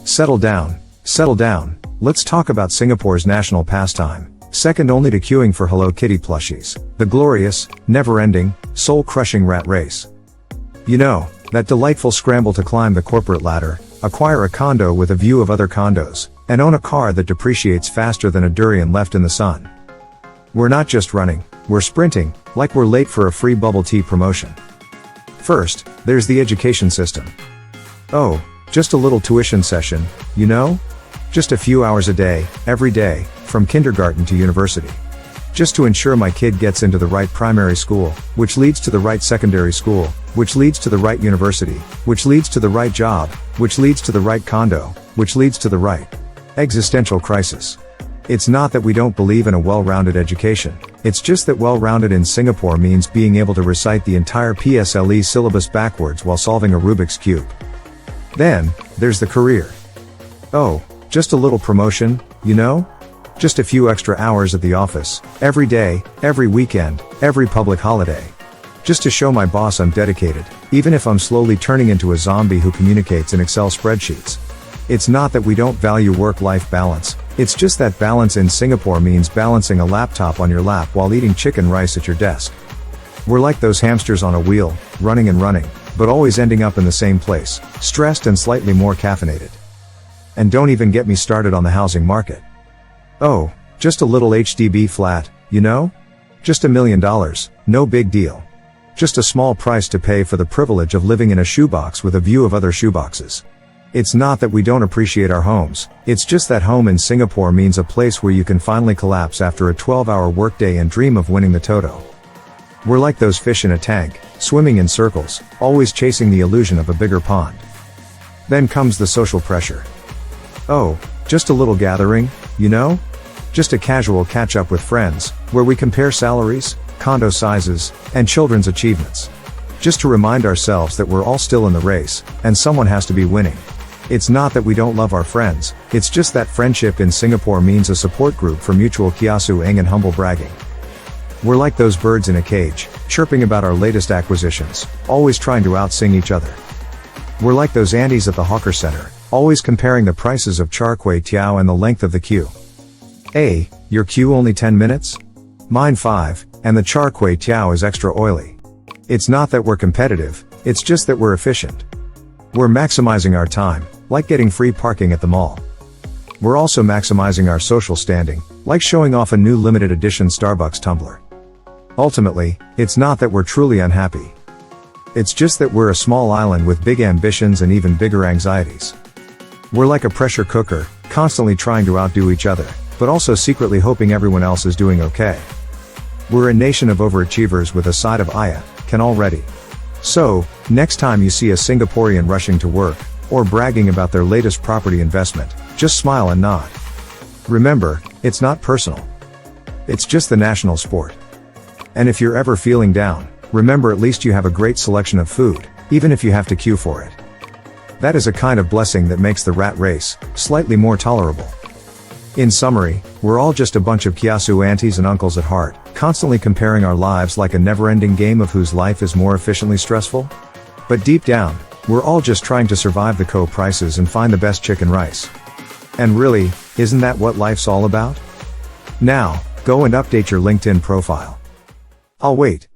Settle down, settle down. Let's talk about Singapore's national pastime, second only to queuing for Hello Kitty plushies, the glorious, never-ending, soul-crushing rat race. You know, that delightful scramble to climb the corporate ladder, acquire a condo with a view of other condos, and own a car that depreciates faster than a durian left in the sun. We're not just running, we're sprinting, like we're late for a free bubble tea promotion. First, there's the education system. Oh, just a little tuition session, you know? Just a few hours a day, every day, from kindergarten to university. Just to ensure my kid gets into the right primary school, which leads to the right secondary school, which leads to the right university, which leads to the right job, which leads to the right condo, which leads to the right existential crisis. It's not that we don't believe in a well-rounded education, it's just that well-rounded in Singapore means being able to recite the entire PSLE syllabus backwards while solving a Rubik's Cube. Then, there's the career. Oh, just a little promotion, you know? Just a few extra hours at the office, every day, every weekend, every public holiday. Just to show my boss I'm dedicated, even if I'm slowly turning into a zombie who communicates in Excel spreadsheets. It's not that we don't value work-life balance, it's just that balance in Singapore means balancing a laptop on your lap while eating chicken rice at your desk. We're like those hamsters on a wheel, running and running, but always ending up in the same place, stressed and slightly more caffeinated. And don't even get me started on the housing market. Oh, just a little HDB flat, you know? Just $1 million, no big deal. Just a small price to pay for the privilege of living in a shoebox with a view of other shoeboxes. It's not that we don't appreciate our homes, it's just that home in Singapore means a place where you can finally collapse after a 12-hour workday and dream of winning the Toto. We're like those fish in a tank, swimming in circles, always chasing the illusion of a bigger pond. Then comes the social pressure. Oh, just a little gathering, you know? Just a casual catch-up with friends, where we compare salaries, condo sizes, and children's achievements. Just to remind ourselves that we're all still in the race, and someone has to be winning. It's not that we don't love our friends, it's just that friendship in Singapore means a support group for mutual kiasuing and humble bragging. We're like those birds in a cage, chirping about our latest acquisitions, always trying to outsing each other. We're like those aunties at the hawker center, always comparing the prices of char kway teow and the length of the queue. Hey, your queue only 10 minutes? Mine 5, and the char kway teow is extra oily. It's not that we're competitive, it's just that we're efficient. We're maximizing our time, like getting free parking at the mall. We're also maximizing our social standing, like showing off a new limited edition Starbucks tumbler. Ultimately, it's not that we're truly unhappy. It's just that we're a small island with big ambitions and even bigger anxieties. We're like a pressure cooker, constantly trying to outdo each other, but also secretly hoping everyone else is doing okay. We're a nation of overachievers with a side of can already. So, next time you see a Singaporean rushing to work, or bragging about their latest property investment, just smile and nod. Remember, it's not personal. It's just the national sport. And if you're ever feeling down, remember at least you have a great selection of food, even if you have to queue for it. That is a kind of blessing that makes the rat race slightly more tolerable. In summary, we're all just a bunch of kiasu aunties and uncles at heart, constantly comparing our lives like a never-ending game of whose life is more efficiently stressful. But deep down, we're all just trying to survive the prices and find the best chicken rice. And really, isn't that what life's all about? Now, go and update your LinkedIn profile. I'll wait.